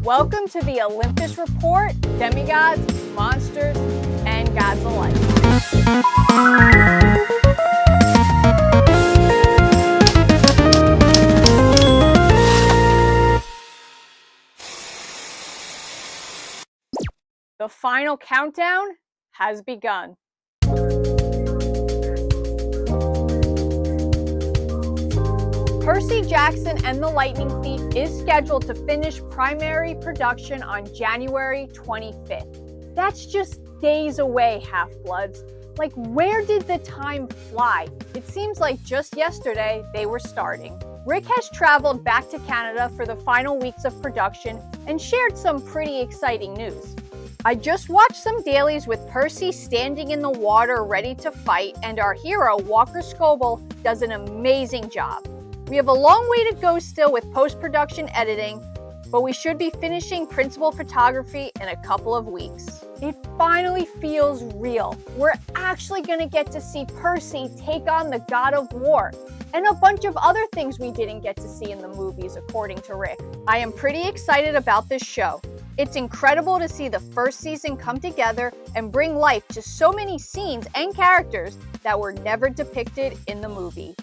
Welcome to the Olympus Report, demigods, monsters, and gods alike. The final countdown has begun. Percy Jackson and the Lightning Thief is scheduled to finish primary production on January 25th. That's just days away, Half-Bloods. Like, where did the time fly? It seems like just yesterday they were starting. Rick has traveled back to Canada for the final weeks of production and shared some pretty exciting news. I just watched some dailies with Percy standing in the water ready to fight, and our hero, Walker Scobell, does an amazing job. We have a long way to go still with post-production editing, but we should be finishing principal photography in a couple of weeks. It finally feels real. We're actually going to get to see Percy take on the God of War, and a bunch of other things we didn't get to see in the movies, according to Rick. I am pretty excited about this show. It's incredible to see the first season come together and bring life to so many scenes and characters that were never depicted in the movie.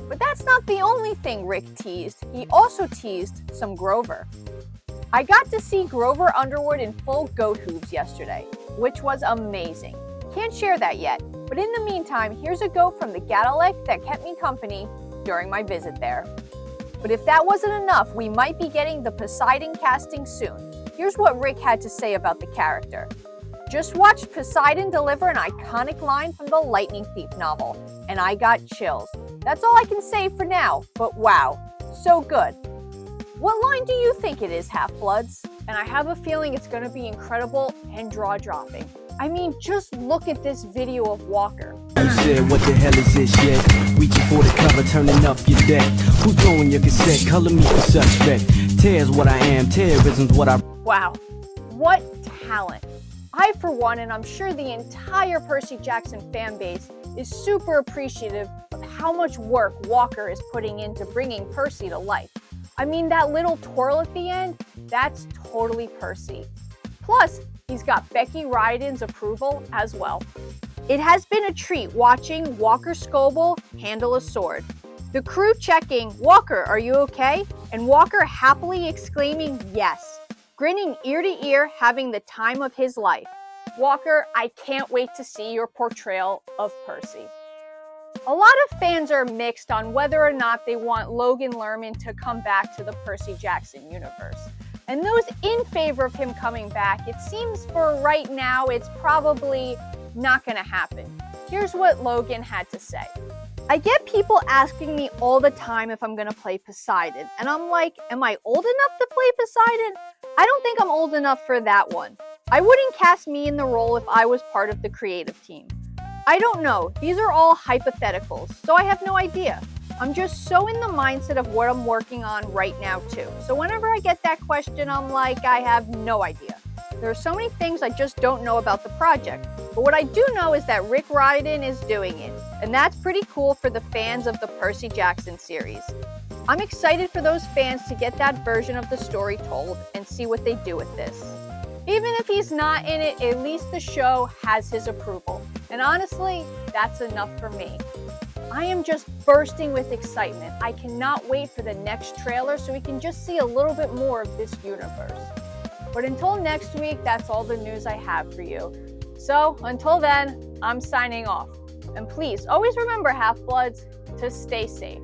But that's not the only thing Rick teased. He also teased some Grover. I got to see Grover Underwood in full goat hooves yesterday, which was amazing. Can't share that yet, but in the meantime, here's a goat from the Gadalek that kept me company during my visit there. But if that wasn't enough, we might be getting the Poseidon casting soon. Here's what Rick had to say about the character. Just watched Poseidon deliver an iconic line from the Lightning Thief novel, and I got chills. That's all I can say for now, but wow, so good. What line do you think it is, Half-Bloods? And I have a feeling it's going to be incredible and jaw-dropping. I mean, just look at this video of Walker. You said, what the hell is this shit? Reaching for the cover, turning up your deck. Who's blowing your cassette? Color me for suspect. Tears what I am, terrorism's what I... Wow, what talent. I, for one, and I'm sure the entire Percy Jackson fan base, is super appreciative of how much work Walker is putting into bringing Percy to life. I mean, that little twirl at the end, that's totally Percy. Plus, he's got Becky Ryden's approval as well. It has been a treat watching Walker Scobell handle a sword. The crew checking, "Walker, are you okay?" And Walker happily exclaiming, "Yes." Grinning ear to ear, having the time of his life. Walker, I can't wait to see your portrayal of Percy. A lot of fans are mixed on whether or not they want Logan Lerman to come back to the Percy Jackson universe. And those in favor of him coming back, it seems for right now it's probably not going to happen. Here's what Logan had to say. I get people asking me all the time if I'm going to play Poseidon, and I'm like, am I old enough to play Poseidon? I don't think I'm old enough for that one. I wouldn't cast me in the role if I was part of the creative team. I don't know. These are all hypotheticals, so I have no idea. I'm just so in the mindset of what I'm working on right now too. So whenever I get that question, I'm like, I have no idea. There are so many things I just don't know about the project. But what I do know is that Rick Riordan is doing it. And that's pretty cool for the fans of the Percy Jackson series. I'm excited for those fans to get that version of the story told and see what they do with this. Even if he's not in it, at least the show has his approval. And honestly, that's enough for me. I am just bursting with excitement. I cannot wait for the next trailer so we can just see a little bit more of this universe. But until next week, that's all the news I have for you. So until then, I'm signing off. And please always remember, Half-Bloods, to stay safe.